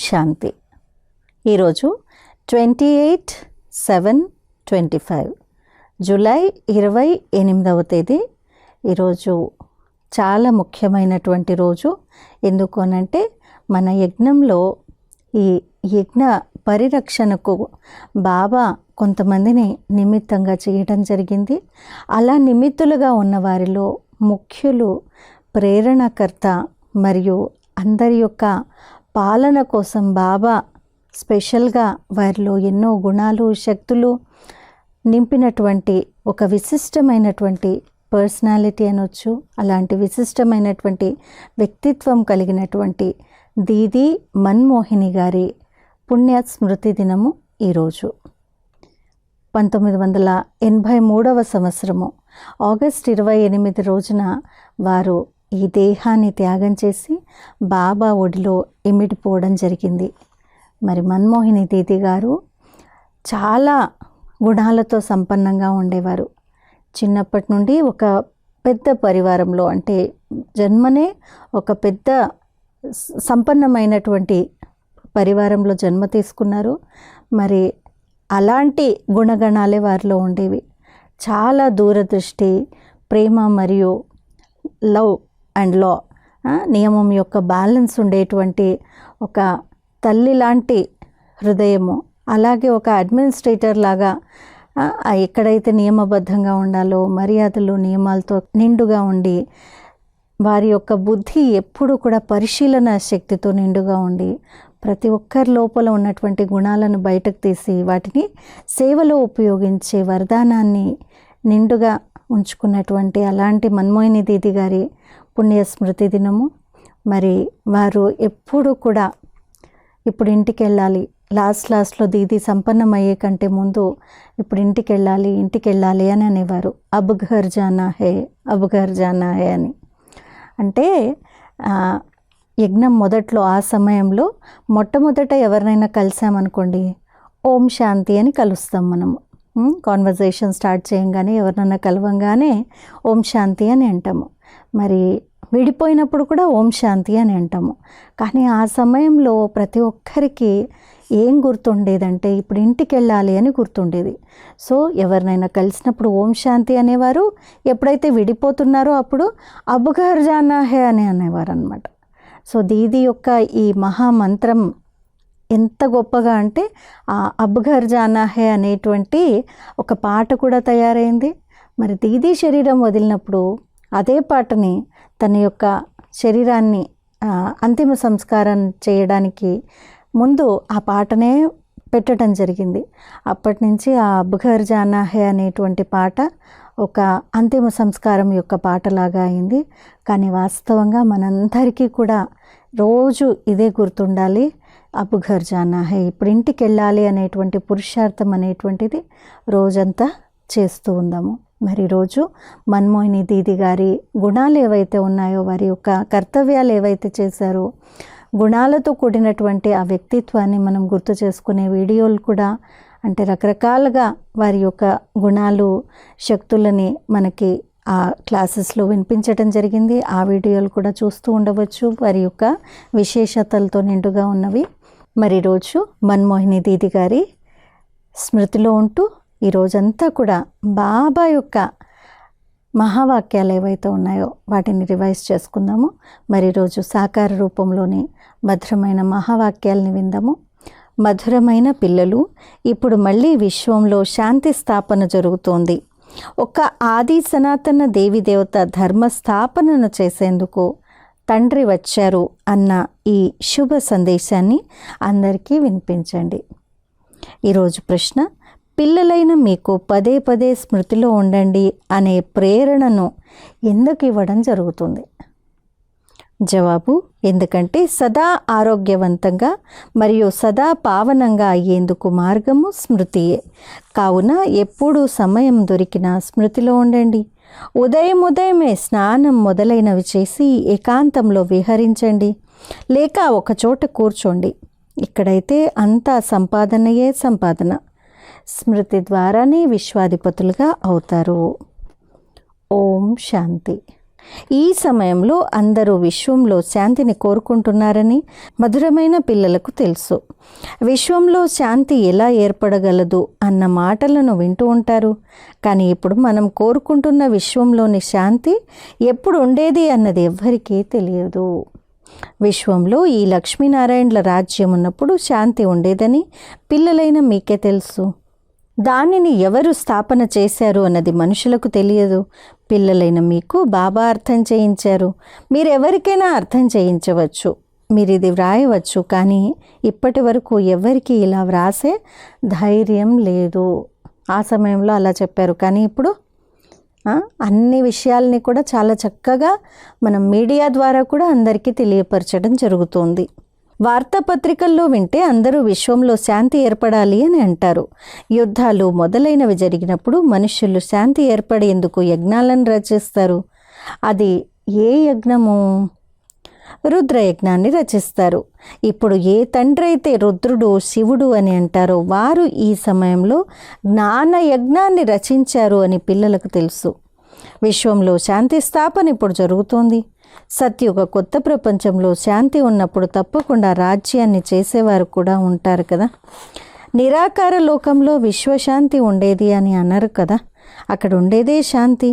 శాంతి. ఈరోజు 28/7/25 జూలై 28వ తేదీ. ఈరోజు చాలా ముఖ్యమైనటువంటి రోజు. ఎందుకు అనంటే మన యజ్ఞంలో ఈ యజ్ఞ పరిరక్షణకు బాబా కొంతమందిని నిమిత్తంగా చేయడం జరిగింది. అలా నిమిత్తులుగా ఉన్న వారిలో ముఖ్యులు, ప్రేరణకర్త మరియు అందరి యొక్క పాలన కోసం బాబా స్పెషల్గా వారిలో ఎన్నో గుణాలు, శక్తులు నింపినటువంటి ఒక విశిష్టమైనటువంటి పర్సనాలిటీ అనొచ్చు. అలాంటి విశిష్టమైనటువంటి వ్యక్తిత్వం కలిగినటువంటి దీదీ మన్మోహిని గారి పుణ్య స్మృతి దినము ఈరోజు. 1983వ సంవత్సరము ఆగస్ట్ 28 రోజున వారు ఈ దేహాన్ని త్యాగం చేసి బాబా ఒడిలో ఇమిడిపోవడం జరిగింది. మరి మన్మోహిని దీదీ గారు చాలా గుణాలతో సంపన్నంగా ఉండేవారు. చిన్నప్పటి నుండి ఒక పెద్ద పరివారంలో, అంటే జన్మనే ఒక పెద్ద సంపన్నమైనటువంటి పరివారంలో జన్మ తీసుకున్నారు. మరి అలాంటి గుణగణాలే వారిలో ఉండేవి. చాలా దూరదృష్టి, ప్రేమ మరియు లవ్ అండ్ లా, నియమం యొక్క బ్యాలెన్స్ ఉండేటువంటి ఒక తల్లి లాంటి హృదయము. అలాగే ఒక అడ్మినిస్ట్రేటర్ లాగా ఎక్కడైతే నియమబద్ధంగా ఉండాలో మర్యాదలు, నియమాలతో నిండుగా ఉండి, వారి యొక్క బుద్ధి ఎప్పుడు కూడా పరిశీలన శక్తితో నిండుగా ఉండి, ప్రతి ఒక్కరి లోపల ఉన్నటువంటి గుణాలను బయటకు తీసి వాటిని సేవలో ఉపయోగించే వరదానాన్ని నిండుగా ఉంచుకున్నటువంటి అలాంటి మన్మోహిని దీదీ గారి పుణ్య స్మృతి దినము. మరి వారు ఎప్పుడు కూడా ఇప్పుడు ఇంటికి వెళ్ళాలి, లాస్ట్లో దీదీ సంపన్నమయ్యే కంటే ముందు ఇప్పుడు ఇంటికి వెళ్ళాలి అని అనేవారు. అబ్ ఘర్ జానా హే అని. అంటే యజ్ఞం మొదట్లో ఆ సమయంలో మొట్టమొదట ఎవరినైనా కలిసామనుకోండి, ఓం శాంతి అని కలుస్తాం మనము. కాన్వర్జేషన్ స్టార్ట్ చేయంగానే, ఎవరినైనా కలవంగానే ఓం శాంతి అని అంటాము. మరి విడిపోయినప్పుడు కూడా ఓం శాంతి అని అంటాము. కానీ ఆ సమయంలో ప్రతి ఒక్కరికి ఏం గుర్తుండేదంటే ఇప్పుడు ఇంటికి వెళ్ళాలి అని గుర్తుండేది. సో ఎవరినైనా కలిసినప్పుడు ఓం శాంతి అనేవారు. ఎప్పుడైతే విడిపోతున్నారో అప్పుడు అబ్ ఘర్ జానా హే అని అనేవారు అనమాట. సో దీదీ యొక్క ఈ మహామంత్రం ఎంత గొప్పగా అంటే ఆ అబ్ ఘర్ జానా హే అనేటువంటి ఒక పాట కూడా తయారైంది. మరి దీదీ శరీరం వదిలినప్పుడు అదే పాటని తన యొక్క శరీరాన్ని అంతిమ సంస్కారం చేయడానికి ముందు ఆ పాటనే పెట్టడం జరిగింది. అప్పటి నుంచి ఆ అబ్ ఘర్ జానా హే అనేటువంటి పాట ఒక అంతిమ సంస్కారం యొక్క పాటలాగా అయింది. కానీ వాస్తవంగా మనందరికీ కూడా రోజు ఇదే గుర్తుండాలి, అబ్ ఘర్ జానా హే, ఇప్పుడు ఇంటికి వెళ్ళాలి అనేటువంటి పురుషార్థం అనేటువంటిది రోజంతా చేస్తూ ఉందాము. మరి రోజు మన్మోహిని దీదీ గారి గుణాలు ఏవైతే ఉన్నాయో, వారి యొక్క కర్తవ్యాలు ఏవైతే చేశారో, గుణాలతో కూడినటువంటి ఆ వ్యక్తిత్వాన్ని మనం గుర్తు చేసుకునే వీడియోలు కూడా, అంటే రకరకాలుగా వారి యొక్క గుణాలు, శక్తులని మనకి ఆ క్లాసెస్లో వినిపించడం జరిగింది. ఆ వీడియోలు కూడా చూస్తూ ఉండవచ్చు, వారి యొక్క విశేషతలతో నిండుగా ఉన్నవి. మరి రోజు మన్మోహిని దీదీ గారి స్మృతిలో ఉంటూ ఈ రోజంతా కూడా బాబా యొక్క మహావాక్యాలు ఏవైతే ఉన్నాయో వాటిని రివైజ్ చేసుకుందాము. మరి రోజు సాకార రూపంలోని మధురమైన మహావాక్యాలని విందాము. మధురమైన పిల్లలు, ఇప్పుడు మళ్ళీ విశ్వంలో శాంతి స్థాపన జరుగుతోంది. ఒక ఆది సనాతన దేవత ధర్మ స్థాపనను చేసేందుకు తండ్రి వచ్చారు అన్న ఈ శుభ సందేశాన్ని అందరికీ వినిపించండి. ఈరోజు ప్రశ్న: పిల్లలైన మీకు పదే పదే స్మృతిలో ఉండండి అనే ప్రేరణను ఎందుకు ఇవ్వడం జరుగుతుంది? జవాబు: ఎందుకంటే సదా ఆరోగ్యవంతంగా మరియు సదా పావనంగా అయ్యేందుకు మార్గము స్మృతియే. కావున ఎప్పుడు సమయం దొరికినా స్మృతిలో ఉండండి. ఉదయమే స్నానం మొదలైనవి చేసి ఏకాంతంలో విహరించండి, లేక ఒకచోట కూర్చోండి. ఇక్కడైతే అంతా సంపాదనయే సంపాదన. స్మృతి ద్వారానే విశ్వాధిపతులుగా అవుతారు. ఓం శాంతి. ఈ సమయంలో అందరూ విశ్వంలో శాంతిని కోరుకుంటున్నారని మధురమైన పిల్లలకు తెలుసు. విశ్వంలో శాంతి ఎలా ఏర్పడగలదు అన్న మాటలను వింటూ ఉంటారు. కానీ ఇప్పుడు మనం కోరుకుంటున్న విశ్వంలోని శాంతి ఎప్పుడు ఉండేది అన్నది ఎవ్వరికీ తెలియదు. విశ్వంలో ఈ లక్ష్మీనారాయణల రాజ్యం ఉన్నప్పుడు శాంతి ఉండేదని పిల్లలైన మీకే తెలుసు. దానిని ఎవరు స్థాపన చేశారు అన్నది మనుషులకు తెలియదు. పిల్లలైన మీకు బాబా అర్థం చేయించారు. మీరు ఎవరికైనా అర్థం చేయించవచ్చు, మీరు ఇది వ్రాయవచ్చు. కానీ ఇప్పటి వరకు ఎవరికి ఇలా వ్రాసే ధైర్యం లేదు. ఆ సమయంలో అలా చెప్పారు. కానీ ఇప్పుడు అన్ని విషయాల్ని కూడా చాలా చక్కగా మనం మీడియా ద్వారా కూడా అందరికీ తెలియపరచడం జరుగుతుంది. వార్తాపత్రికల్లో వింటే అందరూ విశ్వంలో శాంతి ఏర్పడాలి అని అంటారు. యుద్ధాలు మొదలైనవి జరిగినప్పుడు మనుషులు శాంతి ఏర్పడేందుకు యజ్ఞాలను రచిస్తారు. అది ఏ యజ్ఞము? రుద్రయజ్ఞాన్ని రచిస్తారు. ఇప్పుడు ఏ తండ్రి అయితే రుద్రుడు, శివుడు అని అంటారో వారు ఈ సమయంలో జ్ఞాన యజ్ఞాన్ని రచించారు అని పిల్లలకు తెలుసు. విశ్వంలో శాంతి స్థాపన ఇప్పుడు జరుగుతోంది. సత్యుగ కొత్త ప్రపంచంలో శాంతి ఉన్నప్పుడు తప్పకుండా రాజ్యాన్ని చేసేవారు కూడా ఉంటారు కదా. నిరాకార లోకంలో విశ్వశాంతి ఉండేది అని అన్నారు కదా. అక్కడ ఉండేదే శాంతి.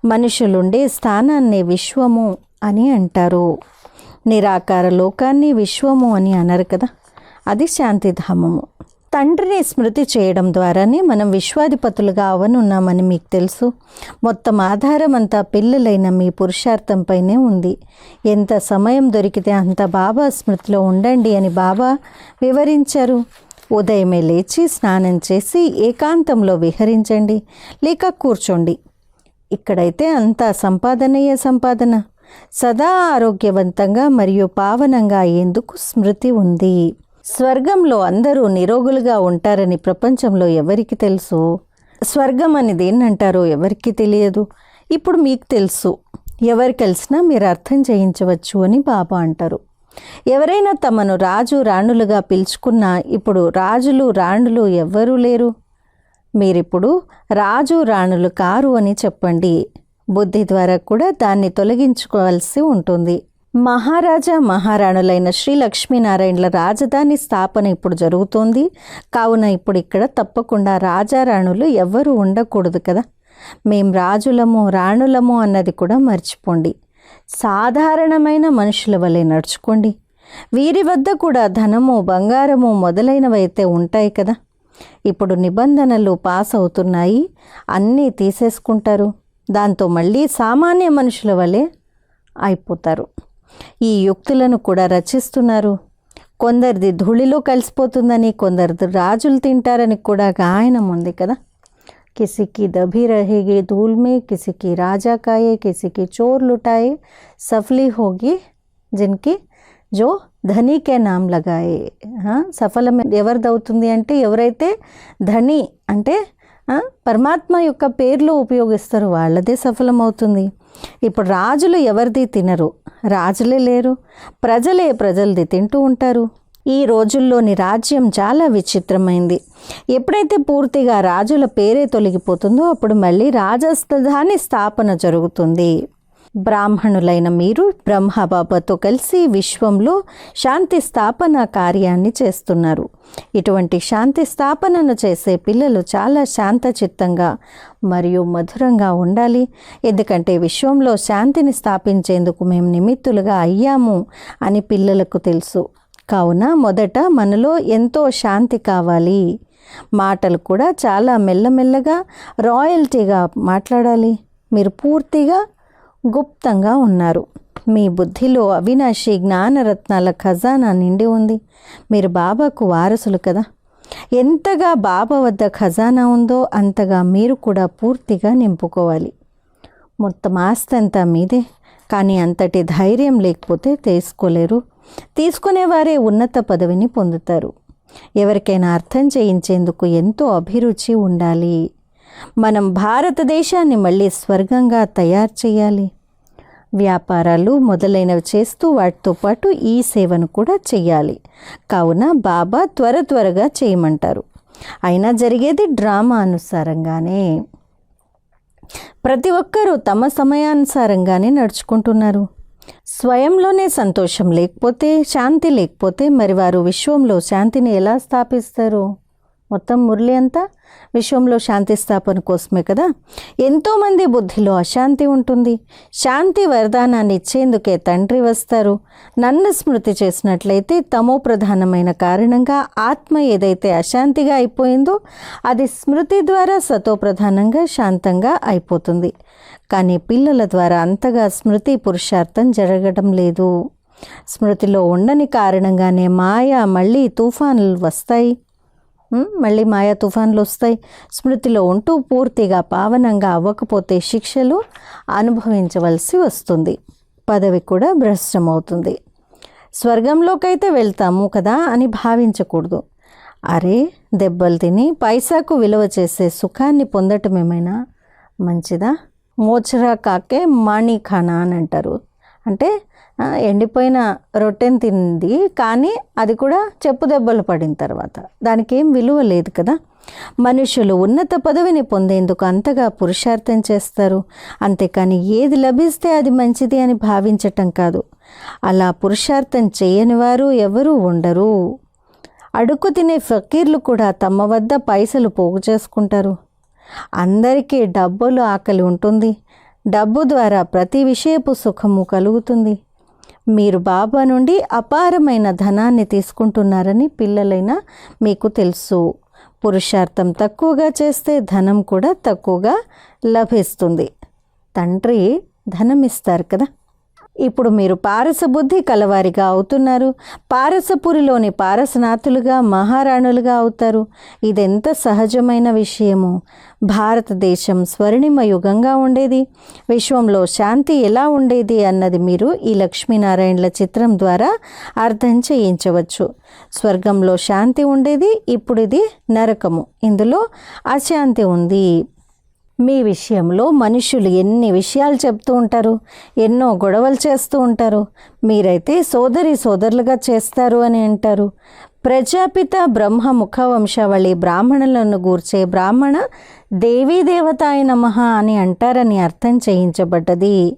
మనుషులుండే స్థానాన్ని విశ్వము అని అంటారు. నిరాకార లోకాన్ని విశ్వము అని అనరు కదా. అది శాంతిధామము. తండ్రిని స్మృతి చేయడం ద్వారానే మనం విశ్వాధిపతులుగా అవనున్నామని మీకు తెలుసు. మొత్తం ఆధారం అంతా పిల్లలైన మీ పురుషార్థంపైనే ఉంది. ఎంత సమయం దొరికితే అంత బాబా స్మృతిలో ఉండండి అని బాబా వివరించారు. ఉదయమే లేచి స్నానం చేసి ఏకాంతంలో విహరించండి, లేక కూర్చోండి. ఇక్కడైతే అంతా సంపాదనయే సంపాదన. సదా ఆరోగ్యవంతంగా మరియు పావనంగా అయ్యేందుకు స్మృతి ఉంది. స్వర్గంలో అందరూ నిరోగులుగా ఉంటారని ప్రపంచంలో ఎవరికి తెలుసు? స్వర్గం అనేది ఏంటంటారో ఎవరికి తెలియదు. ఇప్పుడు మీకు తెలుసు. ఎవరు కలిసినా మీరు అర్థం చేయించవచ్చు అని బాబా అంటారు. ఎవరైనా తమను రాజు రాణులుగా పిలుచుకున్నా ఇప్పుడు రాజులు రాణులు ఎవ్వరూ లేరు. మీరిప్పుడు రాజు రాణులు కారు అని చెప్పండి. బుద్ధి ద్వారా కూడా దాన్ని తొలగించుకోవాల్సి ఉంటుంది. మహారాజా మహారాణులైన శ్రీ లక్ష్మీనారాయణల రాజధాని స్థాపన ఇప్పుడు జరుగుతోంది. కావున ఇప్పుడు ఇక్కడ తప్పకుండా రాజారాణులు ఎవ్వరూ ఉండకూడదు కదా. మేం రాజులము రాణులము అన్నది కూడా మర్చిపోండి. సాధారణమైన మనుషుల వలె నడుచుకోండి. వీరి వద్ద కూడా ధనము బంగారము మొదలైనవైతే ఉంటాయి కదా. ఇప్పుడు నిబంధనలు పాస్ అవుతున్నాయి, అన్నీ తీసేసుకుంటారు. దాంతో మళ్ళీ సామాన్య మనుషుల వలె అయిపోతారు. ఈ యుక్తులను కూడా రచిస్తున్నారు. కొందరిది ధూళిలో కలిసిపోతుందని, కొందరిది రాజులు తింటారని కూడా గాయనం ఉంది కదా. కిసికి దబి రహేగి ధూల్ మే, కిసికి రాజా కాయే, కిసికి చోర్ లుటాయే, సఫలీ హోగి జిన్కి జో ధనీకే నామ్ లగాయే. సఫలం ఎవరిదవుతుంది అంటే ఎవరైతే ధని అంటే పరమాత్మ యొక్క పేర్లు ఉపయోగిస్తారు వాళ్ళదే సఫలమవుతుంది. ఇప్పుడు రాజులు ఎవరిది తినరు, రాజులే లేరు, ప్రజలది తింటూ ఉంటారు. ఈ రోజుల్లోని రాజ్యం చాలా విచిత్రమైంది. ఎప్పుడైతే పూర్తిగా రాజుల పేరే తొలగిపోతుందో అప్పుడు మళ్ళీ రాజధాని స్థాపన జరుగుతుంది. బ్రాహ్మణులైన మీరు బ్రహ్మబాబాతో కలిసి విశ్వంలో శాంతి స్థాపన కార్యాన్ని చేస్తున్నారు. ఇటువంటి శాంతి స్థాపనను చేసే పిల్లలు చాలా శాంతచిత్తంగా మరియు మధురంగా ఉండాలి. ఎందుకంటే విశ్వంలో శాంతిని స్థాపించేందుకు మేము నిమిత్తులుగా అయ్యాము అని పిల్లలకు తెలుసు. కావున మొదట మనలో ఎంతో శాంతి కావాలి. మాటలు కూడా చాలా మెల్లమెల్లగా రాయల్టీగా మాట్లాడాలి. మీరు పూర్తిగా గుప్తంగా ఉన్నారు. మీ బుద్ధిలో అవినాశి జ్ఞానరత్నాల ఖజానా నిండి ఉంది. మీరు బాబాకు వారసులు కదా. ఎంతగా బాబా వద్ద ఖజానా ఉందో అంతగా మీరు కూడా పూర్తిగా నింపుకోవాలి. మొత్తం ఆస్తి అంతా మీదే. కానీ అంతటి ధైర్యం లేకపోతే తీసుకోలేరు. తీసుకునేవారే ఉన్నత పదవిని పొందుతారు. ఎవరికైనా అర్థం చేయించేందుకు ఎంతో అభిరుచి ఉండాలి. మనం భారతదేశాన్ని మళ్ళీ స్వర్గంగా తయారు చేయాలి. వ్యాపారాలు మొదలైనవి చేస్తూ వాటితో పాటు ఈ సేవను కూడా చెయ్యాలి. కావున బాబా త్వరగా చేయమంటారు. అయినా జరిగేది డ్రామా అనుసారంగానే. ప్రతి ఒక్కరూ తమ సమయానుసారంగానే నడుచుకుంటున్నారు. స్వయంలోనే సంతోషం లేకపోతే, శాంతి లేకపోతే మరి వారు విశ్వంలో శాంతిని ఎలా స్థాపిస్తారు? మొత్తం మురళి అంతా విశ్వంలో శాంతి స్థాపన కోసమే కదా. ఎంతోమంది బుద్ధిలో అశాంతి ఉంటుంది. శాంతి వరదానాన్ని ఇచ్చేందుకే తండ్రి వస్తారు. నన్ను స్మృతి చేసినట్లయితే తమో ప్రధానమైన కారణంగా ఆత్మ ఏదైతే అశాంతిగా అయిపోయిందో అది స్మృతి ద్వారా సతో ప్రధానంగా శాంతంగా అయిపోతుంది. కానీ పిల్లల ద్వారా అంతగా స్మృతి పురుషార్థం జరగడం లేదు. స్మృతిలో ఉండని కారణంగానే మాయా మళ్ళీ తుఫానులు వస్తాయి. మళ్ళీ మాయా తుఫాన్లు వస్తాయి. స్మృతిలో ఉంటూ పూర్తిగా పావనంగా అవ్వకపోతే శిక్షలు అనుభవించవలసి వస్తుంది. పదవి కూడా భ్రష్టమవుతుంది. స్వర్గంలోకైతే వెళ్తాము కదా అని భావించకూడదు. అరే, దెబ్బలు తిని పైసాకు విలువ చేసే సుఖాన్ని పొందటం ఏమైనా మంచిదా? మోచరా కాకే మాణి ఖానా అని అంటారు. అంటే ఎండిపోయిన రొట్టెని తింది, కానీ అది కూడా చెప్పు దెబ్బలు పడిన తర్వాత దానికి ఏం విలువ లేదు కదా. మనుషులు ఉన్నత పదవిని పొందేందుకు అంతగా పురుషార్థం చేస్తారు. అంతేకాని ఏది లభిస్తే అది మంచిది అని భావించటం కాదు. అలా పురుషార్థం చేయని వారు ఎవరూ ఉండరు. అడుక్కు తినే ఫకీర్లు కూడా తమ వద్ద పైసలు పోగు చేసుకుంటారు. అందరికీ డబ్బులు ఆకలి ఉంటుంది. డబ్బు ద్వారా ప్రతి విషయపు సుఖము కలుగుతుంది. మీరు బాబా నుండి అపారమైన ధనాన్ని తీసుకుంటున్నారని పిల్లలైనా మీకు తెలుసు. పురుషార్థం తక్కువగా చేస్తే ధనం కూడా తక్కువగా లభిస్తుంది. తండ్రి ధనం ఇస్తారు కదా. ఇప్పుడు మీరు పారసబుద్ధి కలవారిగా అవుతున్నారు. పారసపురిలోని పారసనాథులుగా మహారాణులుగా అవుతారు. ఇదెంత సహజమైన విషయము. భారతదేశం స్వర్ణిమ యుగంగా ఉండేది. విశ్వంలో శాంతి ఎలా ఉండేది అన్నది మీరు ఈ లక్ష్మీనారాయణల చిత్రం ద్వారా అర్థం చేయించవచ్చు. స్వర్గంలో శాంతి ఉండేది, ఇప్పుడు ఇది నరకము. ఇందులో అశాంతి ఉంది. మీ విషయంలో మనుషులు ఎన్ని విషయాలు చెప్తూ ఉంటారు, ఎన్నో గొడవలు చేస్తూ ఉంటారు. మీరైతే సోదరులుగా చేస్తారు అని అంటారు. ప్రజాపిత బ్రహ్మ ముఖ వంశావళి బ్రాహ్మణులను గూర్చే బ్రాహ్మణ దేవీ దేవతాయ నమః అని అంటారని అర్థం చేయించబడ్డది.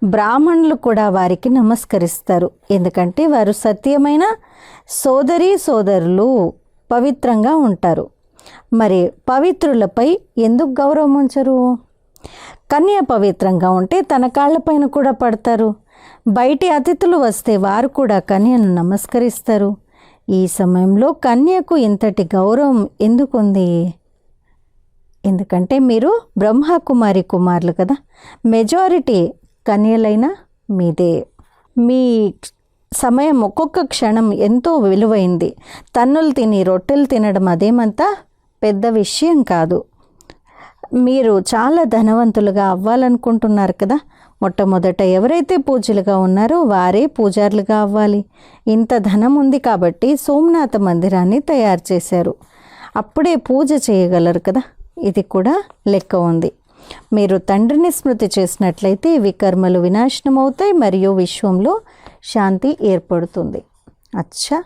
బ్రాహ్మణులు కూడా వారికి నమస్కరిస్తారు. ఎందుకంటే వారు సత్యమైన సోదరులు, పవిత్రంగా ఉంటారు. మరి పవిత్రులపై ఎందుకు గౌరవం ఉంచరు? కన్య పవిత్రంగా ఉంటే తన కాళ్ళపైన కూడా పడతారు. బయటి అతిథులు వస్తే వారు కూడా కన్యను నమస్కరిస్తారు. ఈ సమయంలో కన్యకు ఇంతటి గౌరవం ఎందుకుంది? ఎందుకంటే మీరు బ్రహ్మకుమారి కుమారులు కదా. మెజారిటీ కన్యలైన మీదే. మీ సమయం ఒక్కొక్క క్షణం ఎంతో విలువైంది. తన్నులు తిని రొట్టెలు తినడం అదేమంతా పెద్ద విషయం కాదు. మీరు చాలా ధనవంతులుగా అవ్వాలనుకుంటున్నారు కదా. మొట్టమొదట ఎవరైతే పూజలుగా ఉన్నారో వారే పూజారులుగా అవ్వాలి. ఇంత ధనం ఉంది కాబట్టి సోమనాథ మందిరాన్ని తయారు చేశారు. అప్పుడే పూజ చేయగలరు కదా. ఇది కూడా లెక్క ఉంది. మీరు తండ్రిని స్మృతి చేసినట్లయితే వికర్మలు వినాశనం అవుతాయి మరియు విశ్వంలో శాంతి ఏర్పడుతుంది. అచ్చా,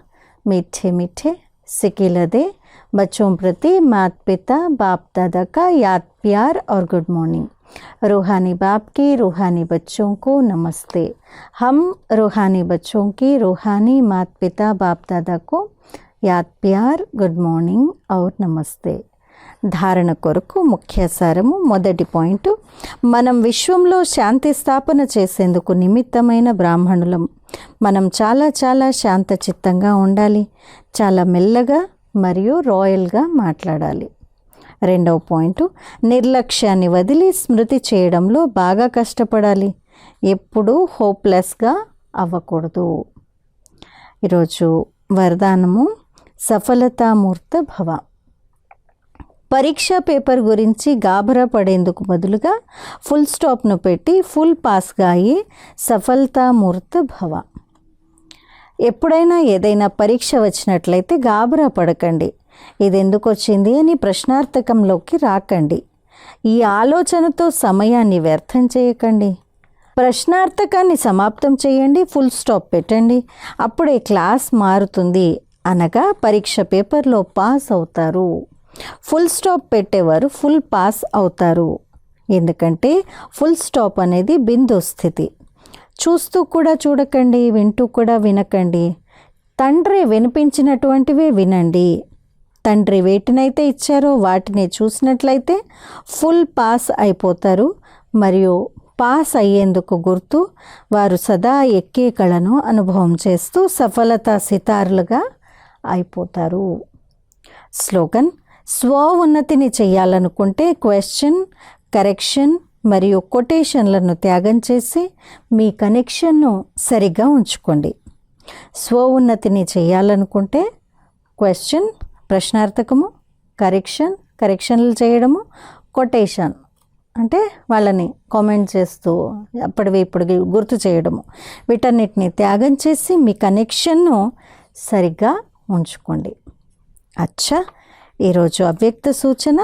మీఠే మీఠే సికిలదే बच्चों प्रति माता पिता बाप दादा का याद प्यार और गुड मॉर्निंग. रूहानी बाप की रूहानी बच्चों को नमस्ते. हम रूहानी बच्चों की रूहानी माता पिता बाप दादा को याद प्यार गुड मॉर्निंग और नमस्ते. ధారణ కొరకు ముఖ్య సారము. మొదటి పాయింట్, మనం విశ్వంలో శాంతి స్థాపన చేసేందుకు నిమిత్తమైన బ్రాహ్మణులం. మనం చాలా చాలా శాంత చిత్తంగా ఉండాలి. చాలా మెల్లగా మరియు రాయల్గా మాట్లాడాలి. రెండవ పాయింట్, నిర్లక్ష్యాన్ని వదిలి స్మృతి చేయడంలో బాగా కష్టపడాలి. ఎప్పుడూ హోప్లెస్గా అవ్వకూడదు. ఈరోజు వరదానము సఫలతామూర్త భవ. పరీక్ష పేపర్ గురించి గాబరా పడేందుకు బదులుగా ఫుల్ స్టాప్ను పెట్టి ఫుల్ పాస్గా అయ్యి సఫలతామూర్త భవ. ఎప్పుడైనా ఏదైనా పరీక్ష వచ్చినట్లయితే గాబరా పడకండి. ఇది ఎందుకు వచ్చింది అని ప్రశ్నార్థకంలోకి రాకండి. ఈ ఆలోచనతో సమయాన్ని వ్యర్థం చేయకండి. ప్రశ్నార్థకాన్ని సమాప్తం చేయండి, ఫుల్ స్టాప్ పెట్టండి. అప్పుడే క్లాస్ మారుతుంది, అనగా పరీక్ష పేపర్లో పాస్ అవుతారు. ఫుల్ స్టాప్ పెట్టేవారు ఫుల్ పాస్ అవుతారు. ఎందుకంటే ఫుల్ స్టాప్ అనేది బిందు స్థితి. చూస్తూ కూడా చూడకండి, వింటూ కూడా వినకండి. తండ్రి వినిపించినటువంటివే వినండి. తండ్రి వేటినైతే ఇచ్చారో వాటిని చూసినట్లయితే ఫుల్ పాస్ అయిపోతారు. మరియు పాస్ అయ్యేందుకు గుర్తు వారు సదా ఎక్కే కళను అనుభవం చేస్తూ సఫలతా సితారులుగా అయిపోతారు. స్లోగన్: స్వ ఉన్నతిని చేయాలనుకుంటే క్వశ్చన్, కరెక్షన్ మరియు కొటేషన్లను త్యాగం చేసి మీ కనెక్షన్ను సరిగ్గా ఉంచుకోండి. స్వ ఉన్నతిని చేయాలనుకుంటే క్వశ్చన్, ప్రశ్నార్థకము, కరెక్షన్లు చేయడము, కొటేషన్ అంటే వాళ్ళని కామెంట్ చేస్తూ అప్పటివి ఇప్పుడు గుర్తు చేయడము, వీటన్నిటిని త్యాగం చేసి మీ కనెక్షన్ను సరిగ్గా ఉంచుకోండి. అచ్చా, ఈరోజు అవ్యక్త సూచన: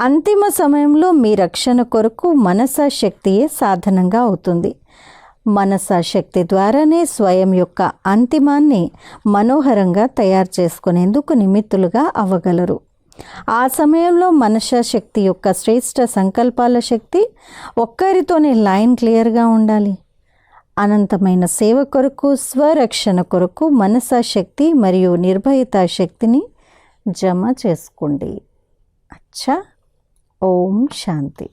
అంతిమ సమయంలో మీ రక్షణ కొరకు మనసా శక్తియే సాధనంగా అవుతుంది. మనసా శక్తి ద్వారానే స్వయం యొక్క అంతిమాన్ని మనోహరంగా తయారు చేసుకునేందుకు నిమిత్తులుగా అవ్వగలరు. ఆ సమయంలో మనసా శక్తి యొక్క శ్రేష్ఠ సంకల్పాల శక్తి ఒక్కరితోనే లైన్ క్లియర్గా ఉండాలి. అనంతమైన సేవ కొరకు, స్వరక్షణ కొరకు మనసా శక్తి మరియు నిర్భయతా శక్తిని జమ చేసుకోండి. అచ్చా, ఓం శాంతి.